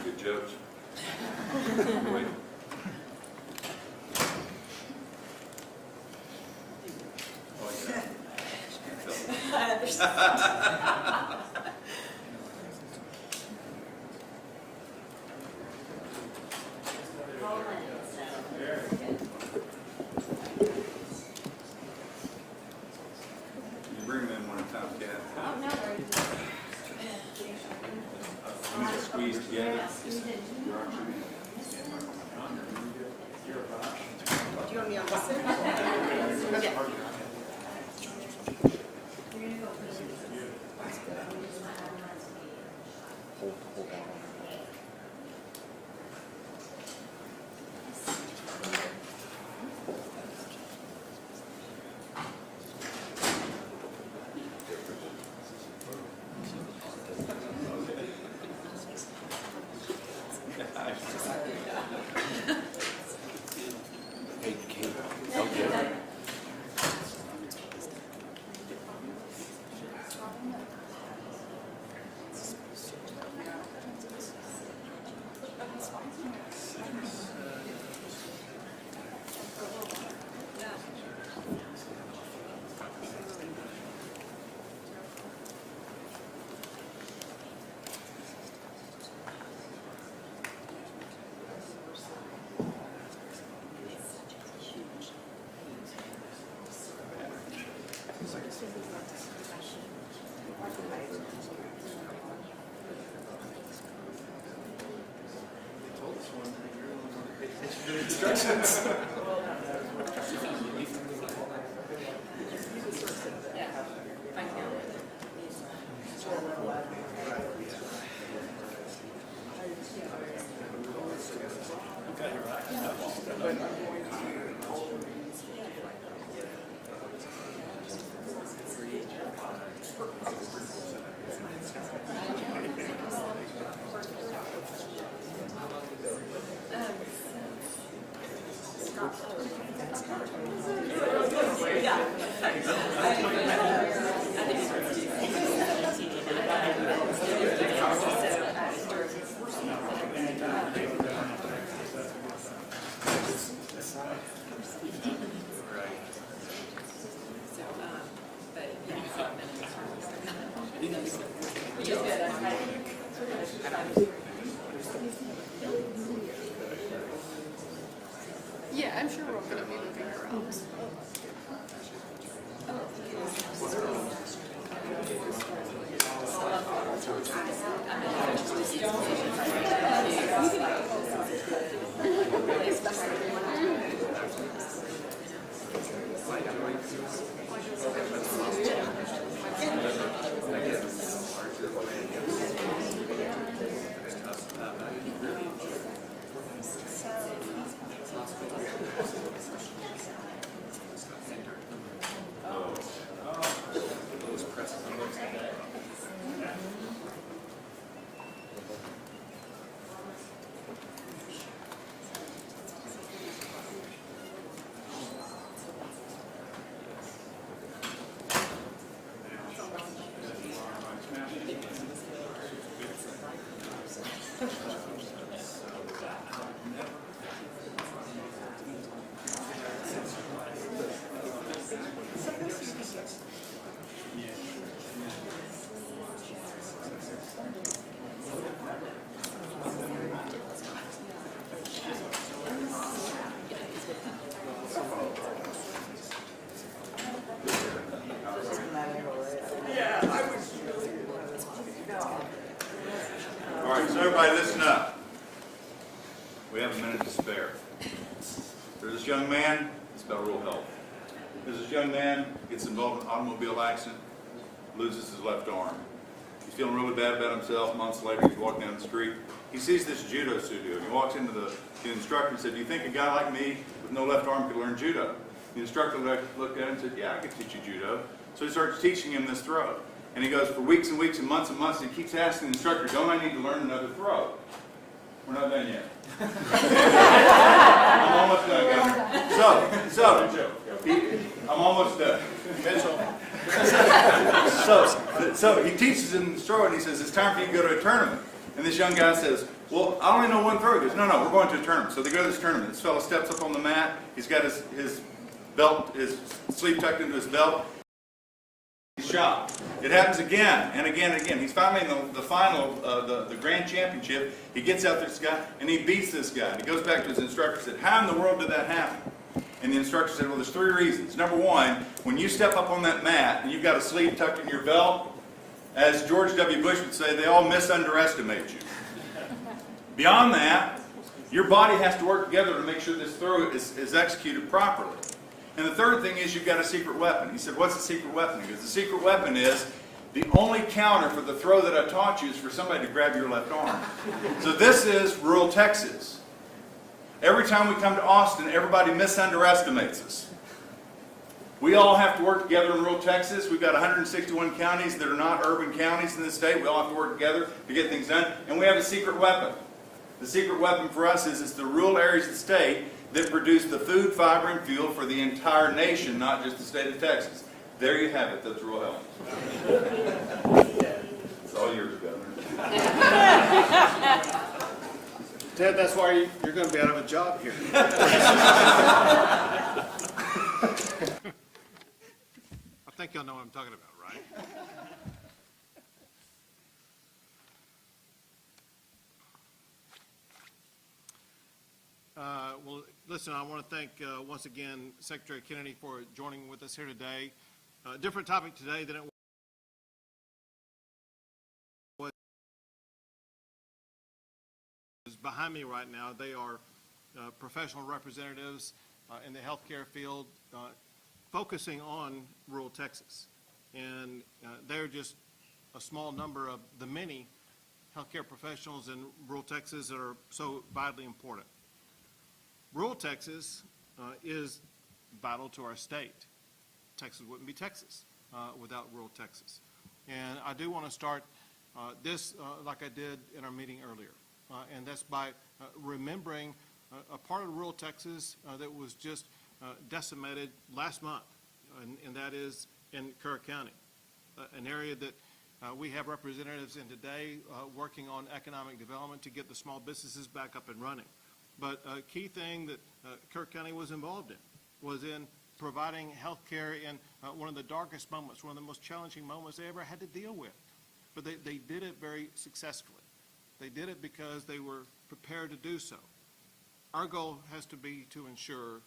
good jokes. Wait. Oh, yeah. I understand. You bring them in one at a time, Kat. Oh, no worries. You need to squeeze together. Do you want me on this end? Yeah. Hold on. Hey, Kate. Okay. Instructions. Yeah, I'm sure we're all going to be moving around. All right, so everybody listen up. We have a minute to spare. There's this young man, it's about rural health. There's this young man, gets involved in an automobile accident, loses his left arm. He's feeling really bad about himself. Months later, he's walking down the street. He sees this judo studio, and he walks into the instructor and said, "Do you think a guy like me with no left arm could learn judo?" The instructor looked at him and said, "Yeah, I could teach you judo." So he starts teaching him this throw. And he goes for weeks and weeks and months, and he keeps asking the instructor, "Don't I need to learn another throw?" We're not done yet. I'm almost done, guys. I'm almost done. So he teaches him this throw, and he says, "It's time for you to go to a tournament." And this young guy says, well, I only know one throw. He goes, no, we're going to a tournament. So they go to this tournament. This fellow steps up on the mat. He's got his belt, his sleeve tucked into his belt. He's shot. It happens again and again and again. He's finally in the final, the grand championship. He gets out this guy and he beats this guy. And he goes back to his instructor and said, how in the world did that happen? And the instructor said, well, there's 3 reasons. Number 1, when you step up on that mat and you've got a sleeve tucked in your belt, as George W. Bush would say, they all misunderestimate you. Beyond that, your body has to work together to make sure this throw is executed properly. And the third thing is you've got a secret weapon. He said, what's the secret weapon? He goes, the secret weapon is the only counter for the throw that I taught you is for somebody to grab your left arm. So this is rural Texas. Every time we come to Austin, everybody misunderestimates us. We all have to work together in rural Texas. We've got 161 counties that are not urban counties in the state. We all have to work together to get things done. And we have a secret weapon. The secret weapon for us is it's the rural areas of the state that produce the food, fiber, and fuel for the entire nation, not just the state of Texas. There you have it. That's rural health. It's all yours, Governor. Ted, that's why you're going to be out of a job here. I think y'all know what I'm talking about, right? Well, listen, I want to thank once again Secretary Kennedy for joining with us here today. Different topic today than it was behind me right now. They are professional representatives in the healthcare field focusing on rural Texas. And they're just a small number of the many healthcare professionals in rural Texas that are so vitally important. Rural Texas is vital to our state. Texas wouldn't be Texas without rural Texas. And I do want to start this like I did in our meeting earlier, and that's by remembering a part of rural Texas that was just decimated last month, and that is in Kerr County, an area that we have representatives in today working on economic development to get the small businesses back up and running. But a key thing that Kerr County was involved in was in providing health care in one of the darkest moments, one of the most challenging moments they ever had to deal with. But they did it very successfully. They did it because they were prepared to do so. Our goal has to be to ensure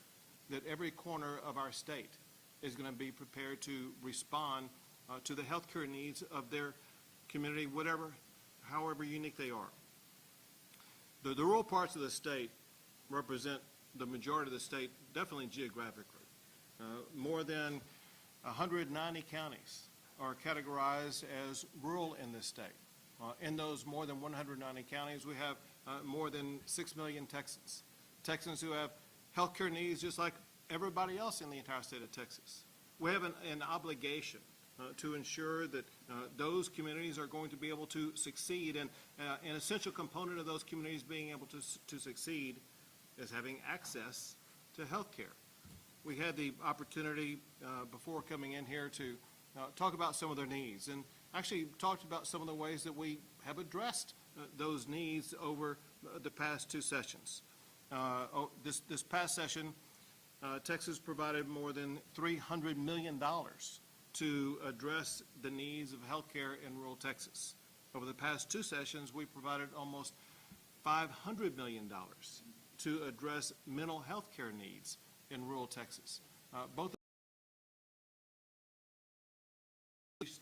that every corner of our state is going to be prepared to respond to the health care needs of their community, however unique they are. The rural parts of the state represent the majority of the state, definitely geographically. More than 190 counties are categorized as rural in this state. In those more than 190 counties, we have more than 6 million Texans. Texans who have health care needs just like everybody else in the entire state of Texas. We have an obligation to ensure that those communities are going to be able to succeed, and an essential component of those communities being able to succeed is having access to health care. We had the opportunity before coming in here to talk about some of their needs, and actually talked about some of the ways that we have addressed those needs over the past 2 sessions. This past session, Texas provided more than $300 million to address the needs of health care in rural Texas. Over the past 2 sessions, we provided almost $500 million to address mental health care needs in rural Texas. Both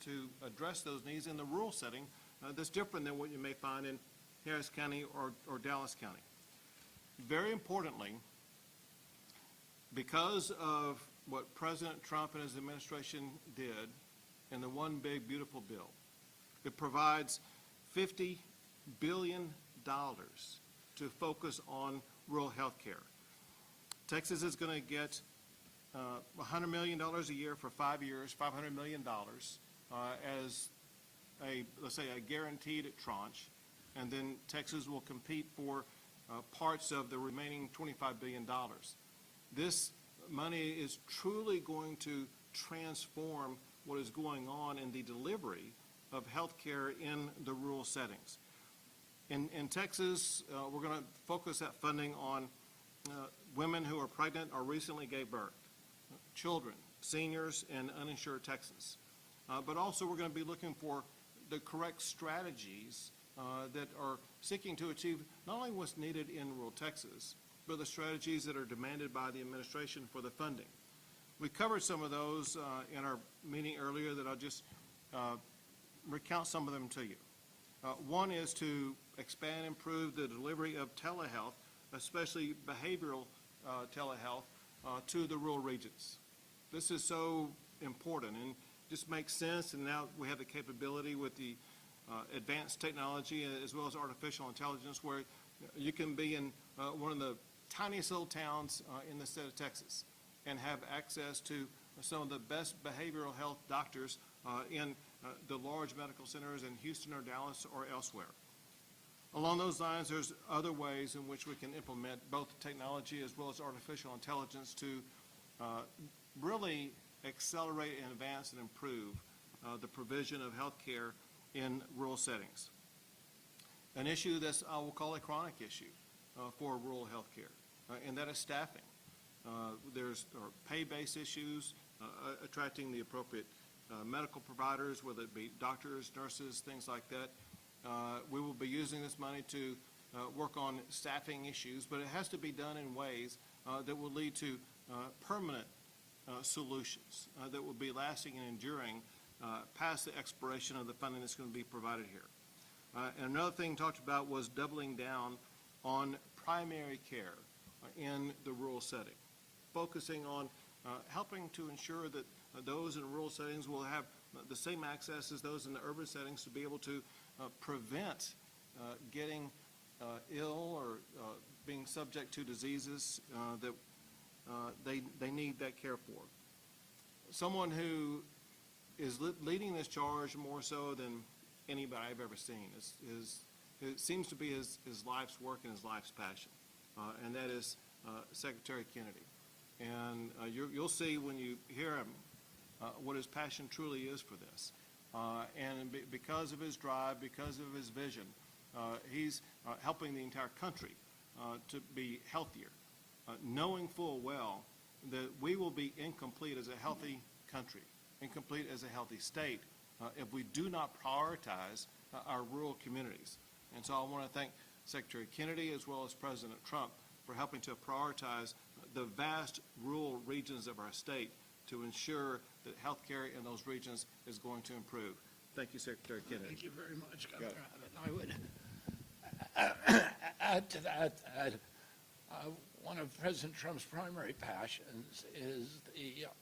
to address those needs in the rural setting that's different than what you may find in Harris County or Dallas County. Very importantly, because of what President Trump and his administration did in the One Big Beautiful Bill, it provides $50 billion to focus on rural health care. Texas is going to get $100 million a year for 5 years, $500 million as let's say a guaranteed tranche, and then Texas will compete for parts of the remaining $25 billion. This money is truly going to transform what is going on in the delivery of health care in the rural settings. In Texas, we're going to focus that funding on women who are pregnant or recently gave birth, children, seniors, and uninsured Texans. But also, we're going to be looking for the correct strategies that are seeking to achieve not only what's needed in rural Texas, but the strategies that are demanded by the administration for the funding. We covered some of those in our meeting earlier that I'll just recount some of them to you. One is to expand and improve the delivery of telehealth, especially behavioral telehealth, to the rural regions. This is so important and just makes sense, and now we have the capability with the advanced technology as well as artificial intelligence where you can be in one of the tiniest little towns in the state of Texas and have access to some of the best behavioral health doctors in the large medical centers in Houston or Dallas or elsewhere. Along those lines, there's other ways in which we can implement both technology as well as artificial intelligence to really accelerate and advance and improve the provision of health care in rural settings. An issue that's, I will call a chronic issue for rural health care, and that is staffing. There's pay-based issues, attracting the appropriate medical providers, whether it be doctors, nurses, things like that. We will be using this money to work on staffing issues, but it has to be done in ways that will lead to permanent solutions that will be lasting and enduring past the expiration of the funding that's going to be provided here. And another thing talked about was doubling down on primary care in the rural setting, focusing on helping to ensure that those in rural settings will have the same access as those in the urban settings to be able to prevent getting ill or being subject to diseases that they need that care for. Someone who is leading this charge more so than anybody I've ever seen it seems to be his life's work and his life's passion, and that is Secretary Kennedy. And you'll see when you hear him what his passion truly is for this. And because of his drive, because of his vision, he's helping the entire country to be healthier, knowing full well that we will be incomplete as a healthy country, incomplete as a healthy state, if we do not prioritize our rural communities. And so I want to thank Secretary Kennedy as well as President Trump for helping to prioritize the vast rural regions of our state to ensure that health care in those regions is going to improve. Thank you, Secretary Kennedy. Thank you very much, Governor Abbott. I would add to that one of President Trump's primary passions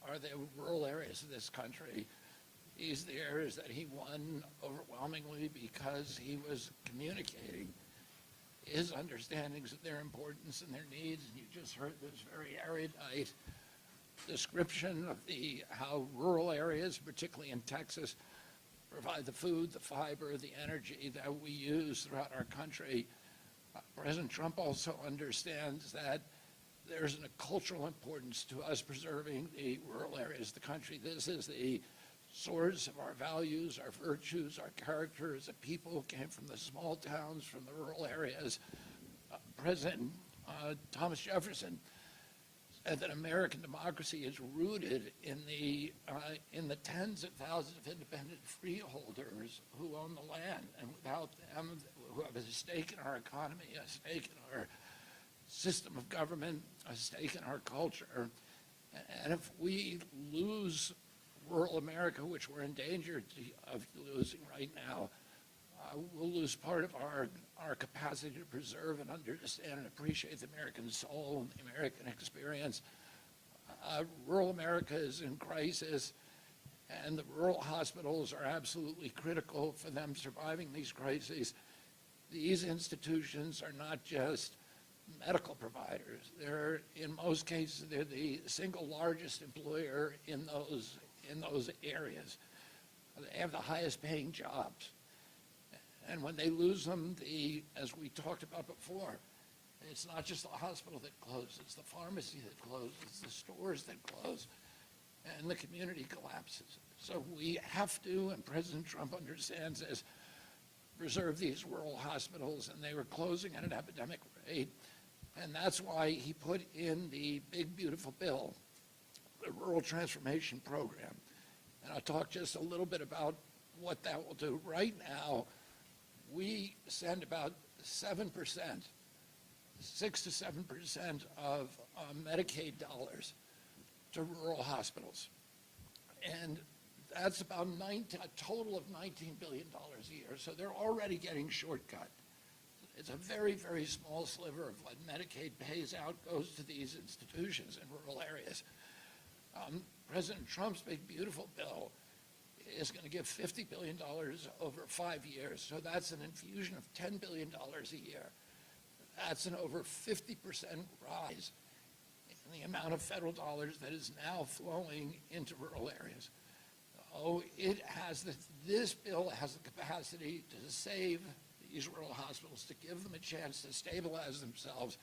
are the rural areas of this country. These are the areas that he won overwhelmingly because he was communicating his understandings of their importance and their needs. And you just heard this very erudite description of how rural areas, particularly in Texas, provide the food, the fiber, the energy that we use throughout our country. President Trump also understands that there's a cultural importance to us preserving the rural areas of the country. This is the source of our values, our virtues, our character as a people who came from the small towns, from the rural areas. President Thomas Jefferson said that American democracy is rooted in the tens of thousands of independent freeholders who own the land, and without them, who have a stake in our economy, a stake in our system of government, a stake in our culture. And if we lose rural America, which we're in danger of losing right now, we'll lose part of our capacity to preserve and understand and appreciate the American soul and the American experience. Rural America is in crisis, and the rural hospitals are absolutely critical for them surviving these crises. These institutions are not just medical providers. In most cases, they're the single largest employer in those areas. They have the highest paying jobs. And when they lose them, as we talked about before, it's not just the hospital that closes, it's the pharmacy that closes, it's the stores that close, and the community collapses. So we have to, and President Trump understands this, preserve these rural hospitals, and they were closing at an epidemic rate. And that's why he put in the big, beautiful bill, the Rural Transformation Program. And I'll talk just a little bit about what that will do. Right now, we send about 7%, 6 to 7% of Medicaid dollars to rural hospitals. And that's about a total of $19 billion a year. So they're already getting shortcut. It's a very, very small sliver of what Medicaid pays out goes to these institutions in rural areas. President Trump's big, beautiful bill is going to give $50 billion over 5 years. So that's an infusion of $10 billion a year. That's an over 50% rise in the amount of federal dollars that is now flowing into rural areas. Oh, this bill has the capacity to save these rural hospitals, to give them a chance to stabilize themselves,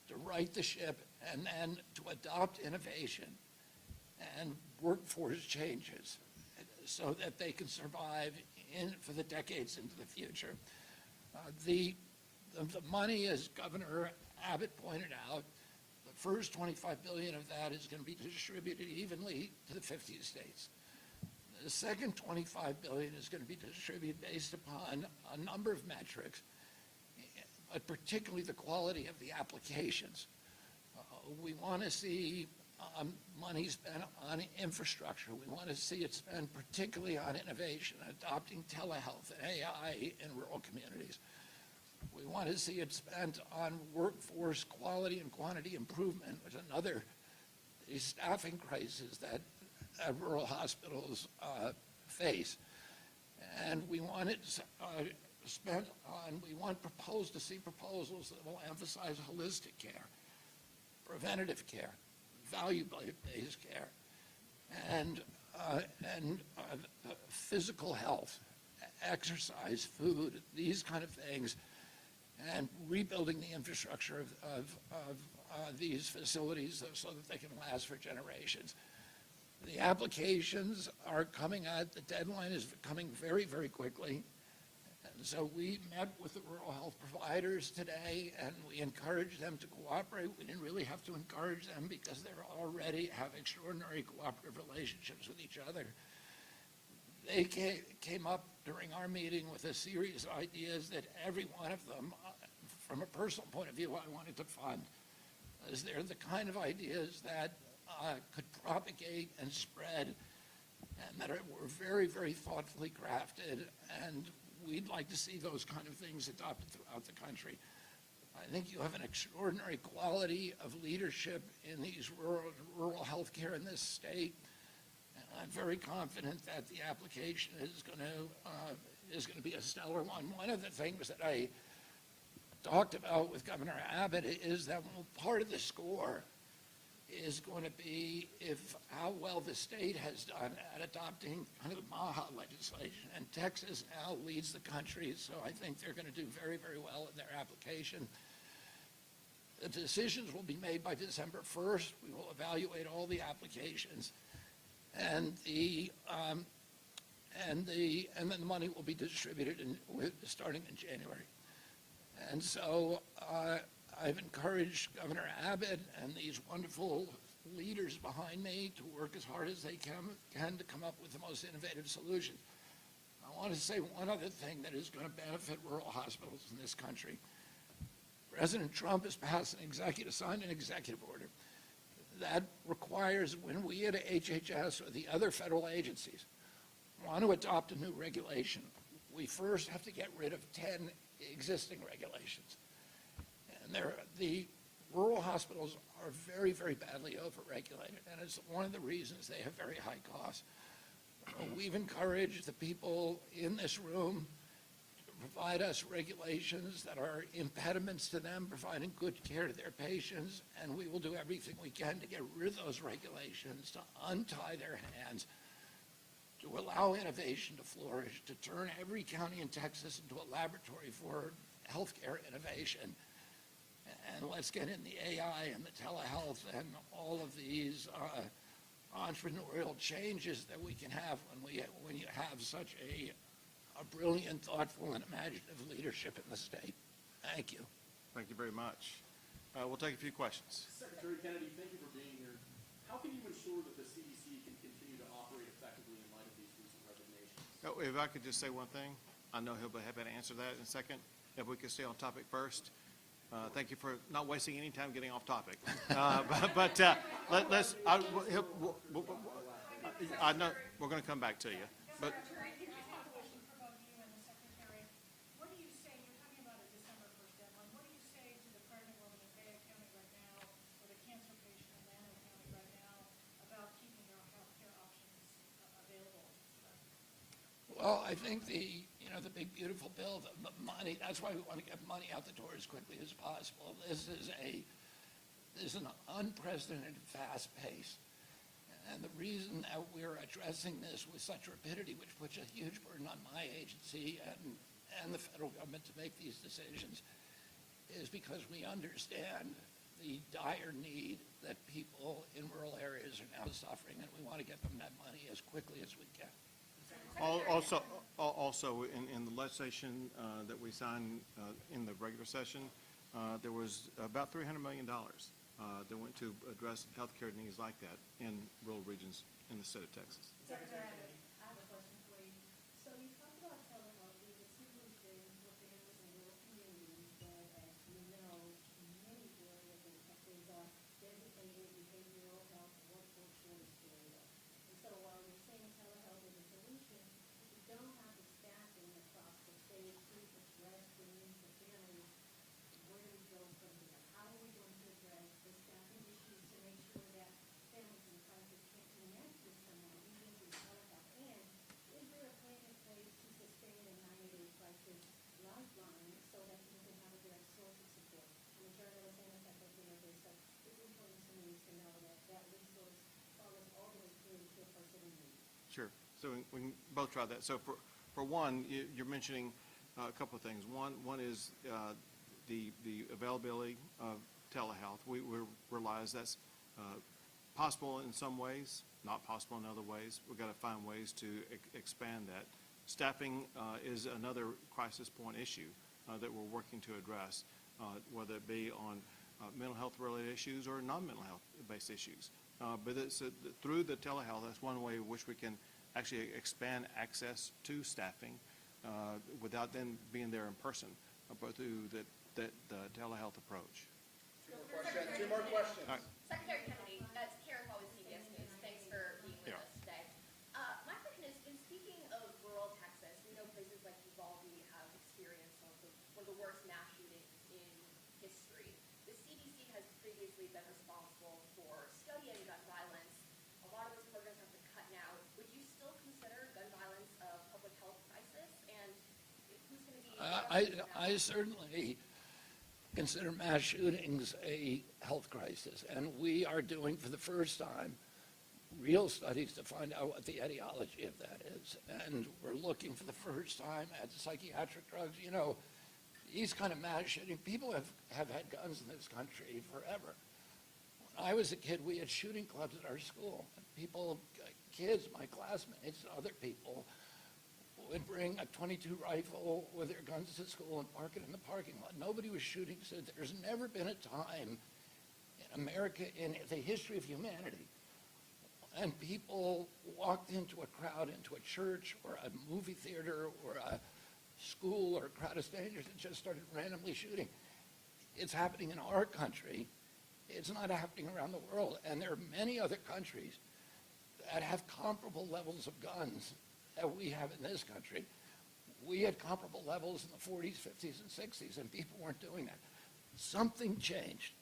to right the ship, and then to adopt innovation and workforce changes so that they can survive for the decades into the future. The money, as Governor Abbott pointed out, the first $25 billion of that is going to be distributed evenly to the 50 states. The second $25 billion is going to be distributed based upon a number of metrics, but particularly the quality of the applications. We want to see money spent on infrastructure. We want to see it spent particularly on innovation, adopting telehealth and AI in rural communities. We want to see it spent on workforce quality and quantity improvement, which is another staffing crisis that rural hospitals face. And we want it spent on, we want to see proposals that will emphasize holistic care, preventative care, value-based care, and physical health, exercise, food, these kind of things, and rebuilding the infrastructure of these facilities so that they can last for generations. The applications are coming out, the deadline is coming very, very quickly. And so we met with the rural health providers today, and we encouraged them to cooperate. We didn't really have to encourage them because they already have extraordinary cooperative relationships with each other. They came up during our meeting with a series of ideas that every one of them, from a personal point of view, I wanted to fund. As they're the kind of ideas that could propagate and spread, and that were very, very thoughtfully crafted, and we'd like to see those kind of things adopted throughout the country. I think you have an extraordinary quality of leadership in these rural health care in this state, and I'm very confident that the application is going to be a stellar one. One of the things that I talked about with Governor Abbott is that part of the score is going to be how well the state has done at adopting kind of the MAHA legislation. And Texas now leads the country, so I think they're going to do very, very well in their application. The decisions will be made by December 1st. We will evaluate all the applications, and then the money will be distributed starting in January. And so I've encouraged Governor Abbott and these wonderful leaders behind me to work as hard as they can to come up with the most innovative solutions. I want to say one other thing that is going to benefit rural hospitals in this country. President Trump has signed an executive order that requires, when we at HHS or the other federal agencies want to adopt a new regulation, we first have to get rid of 10 existing regulations. And the rural hospitals are very, very badly overregulated, and it's one of the reasons they have very high costs. We've encouraged the people in this room to provide us regulations that are impediments to them providing good care to their patients, and we will do everything we can to get rid of those regulations, to untie their hands, to allow innovation to flourish, to turn every county in Texas into a laboratory for healthcare innovation. And let's get in the AI and the telehealth and all of these entrepreneurial changes that we can have when you have such a a brilliant, thoughtful, and imaginative leadership in the state. Thank you. Thank you very much. We'll take a few questions. Secretary Kennedy, thank you for being here. How can you ensure that the CDC can continue to operate effectively in light of these recent resignations? Oh, if I could just say one thing, I know he'll be happy to answer that in a second. If we could stay on topic first. Thank you for not wasting any time getting off topic. Let's, I know, we're going to come back to you. But Secretary, can I have a question for both you and the Secretary? What do you say, you're talking about a December 1st deadline, what do you say to the pregnant woman in Fayette County right now, or the cancer patient in Llano County right now, about keeping their health care options available? Well, I think the big beautiful bill, the money, that's why we want to get money out the door as quickly as possible. This is an unprecedented fast pace. And the reason that we're addressing this with such rapidity, which puts a huge burden on my agency and the federal government to make these decisions, is because we understand the dire need that people in rural areas are now suffering, and we want to get them that money as quickly as we can. Also, in the legislation that we signed in the regular session, there was about $300 million that went to address healthcare needs like that in rural regions in the state of Texas. Secretary, I have a question for you. So you talked about telehealth being a solution for families in rural communities, but as you know, many areas in Texas are designated behavioral health workforce shortage area. And so while you're saying telehealth is a solution, if you don't have the staffing across the state to address the needs of families, where do we go from here? How are we going to address the staffing issues to make sure that families in crisis can connect with someone using through telehealth? And is there a plan in place to sustain a 90-day crisis lifeline so that people can have a direct source of support? I'm a journalist and a faculty member, so it's important to me to know that that resource follows all the way through to a person in need. Sure. So we can both try that. So for one, you're mentioning a couple of things. One is the availability of telehealth. We realize that's possible in some ways, not possible in other ways. We've got to find ways to expand that. Staffing is another crisis point issue that we're working to address, whether it be on mental health related issues or non-mental health based issues. But it's, through the telehealth, that's one way in which we can actually expand access to staffing without them being there in person, but through the telehealth approach. Two more questions. All right. Secretary Kennedy, that's Karen Paul with CBS News. Thanks for being with us today. My question is, in speaking of rural Texas, we know places like Uvalde have experienced one of the worst mass shootings in history. The CDC has previously been responsible for studying gun violence. A lot of those programs have been cut now. Would you still consider gun violence a public health crisis? And who's going to be... I certainly consider mass shootings a health crisis, and we are doing for the first time real studies to find out what the etiology of that is. And we're looking for the first time at psychiatric drugs. You know, these kind of mass shooting, people have had guns in this country forever. When I was a kid, we had shooting clubs at our school. People, kids, my classmates, other people, would bring a .22 rifle with their guns to school and park it in the parking lot. Nobody was shooting. So there's never been a time in America, in the history of humanity, and people walked into a crowd, into a church or a movie theater or a school or a crowd of strangers and just started randomly shooting. It's happening in our country. It's not happening around the world. And there are many other countries that have comparable levels of guns that we have in this country. We had comparable levels in the 40s, 50s, and 60s, and people weren't doing that. Something changed,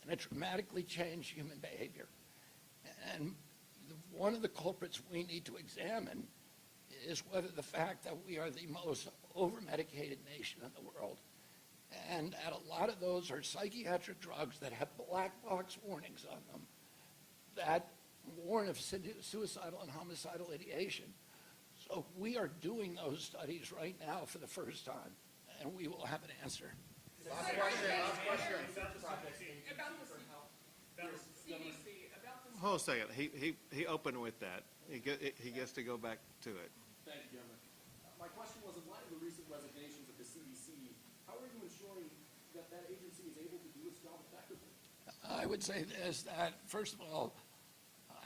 and it dramatically changed human behavior. And one of the culprits we need to examine is whether the fact that we are the most over-medicated nation in the world, and that a lot of those are psychiatric drugs that have black box warnings on them that warn of suicidal and homicidal ideation. So we are doing those studies right now for the first time, and we will have an answer. Last question. Hold a second. He opened with that. He gets to go back to it. Thank you, Governor. my question was, in light of the recent resignations of the CDC, how are you ensuring that that agency is able to do its job effectively? I would say this, that first of all,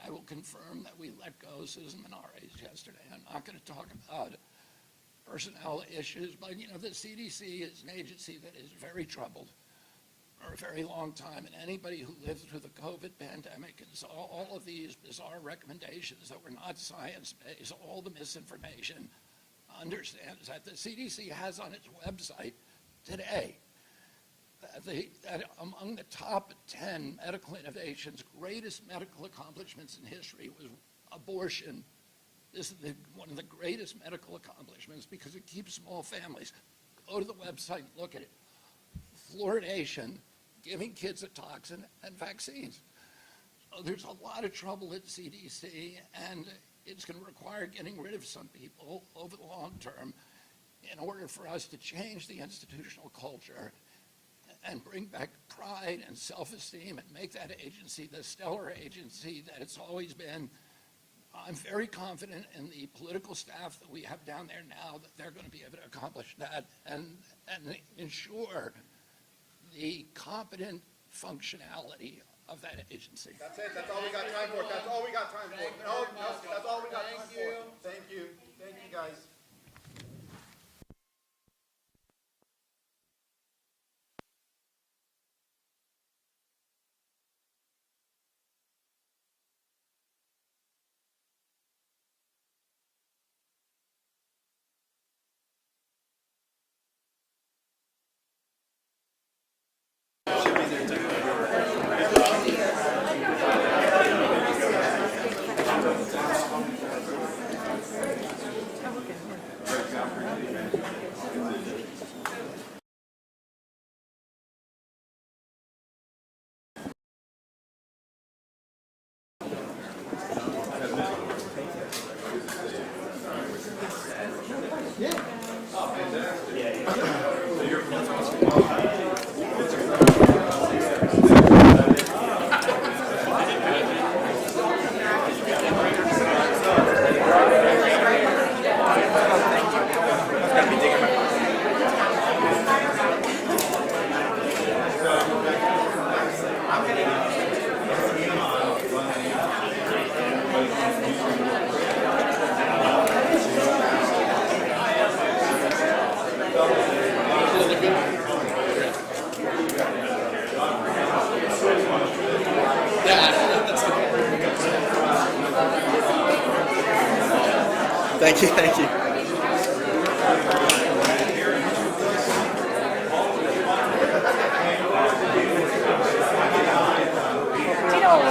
I will confirm that we let go Susan Menares yesterday. I'm not going to talk about personnel issues, but the CDC is an agency that is very troubled for a very long time, and anybody who lived through the COVID pandemic and saw all of these bizarre recommendations that were not science-based, all the misinformation, understands that the CDC has on its website today that among the top 10 medical innovations, greatest medical accomplishments in history was abortion. This is one of the greatest medical accomplishments because it keeps small families. Go to the website and look at it. Fluoridation, giving kids a toxin, and vaccines. So there's a lot of trouble at CDC, and it's going to require getting rid of some people over the long term in order for us to change the institutional culture and bring back pride and self-esteem and make that agency the stellar agency that it's always been. I'm very confident in the political staff that we have down there now that they're going to be able to accomplish that and ensure the competent functionality of that agency. That's it. That's all we got time for. That's all we got time for. No, that's all we got time for. Thank you. Thank you, guys. Thank you, thank you.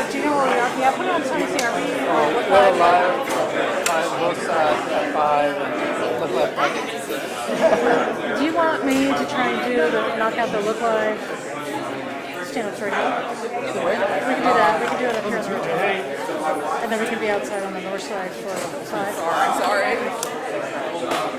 Do you know where we are? Yeah, put it on Sunday. Are we We're live. Looks at 5 and look like. Do you want me to try and knock out the look live stand-ups right now? We can do that. We can do it up here on the roof. And then we can be outside on the north side for 5. Sorry.